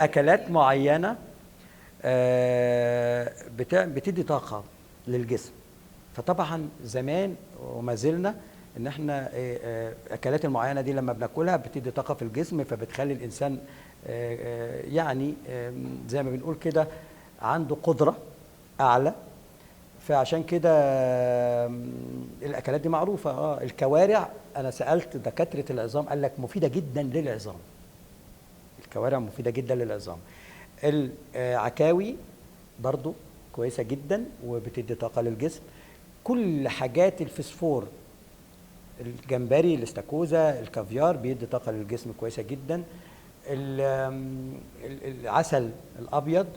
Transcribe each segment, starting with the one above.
اكلات معينه بتدي طاقه للجسم. فطبعا زمان وما زلنا ان احنا الاكلات المعينه دي لما بناكلها بتدي طاقه في الجسم، فبتخلي الانسان يعني زي ما بنقول كده عنده قدره اعلى. فعشان كده الاكلات دي معروفه. الكوارع، انا سالت دكاتره العظام قال لك مفيده جدا للعظام. الكوارع مفيده جدا للعظام. العكاوي برضو كويسه جدا وبتدي طاقه للجسم. كل حاجات الفسفور، الجمبري، الاستاكوزا، الكافيار بيدي طاقه للجسم كويسه جدا. العسل الابيض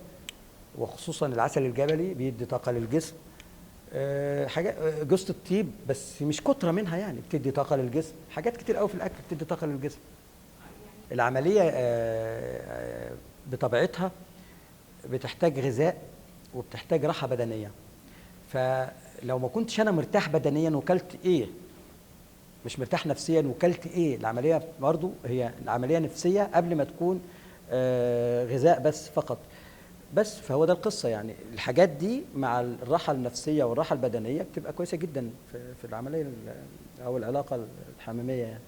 وخصوصا العسل الجبلي بيدي طاقه للجسم. حاجات جوزة الطيب بس مش كتره منها يعني بتدي طاقه للجسم. حاجات كتير قوي في الاكل بتدي طاقه للجسم. العمليه بطبيعتها بتحتاج غذاء وبتحتاج راحه بدنيه. فلو ما كنتش انا مرتاح بدنيا وكلت ايه، مش مرتاح نفسيا وكلت ايه، العمليه برضو هي العمليه نفسيه قبل ما تكون غذاء بس فقط. بس فهو ده القصه يعني. الحاجات دي مع الراحه النفسيه والراحه البدنيه بتبقى كويسه جدا في العمليه او العلاقه الحميميه يعني.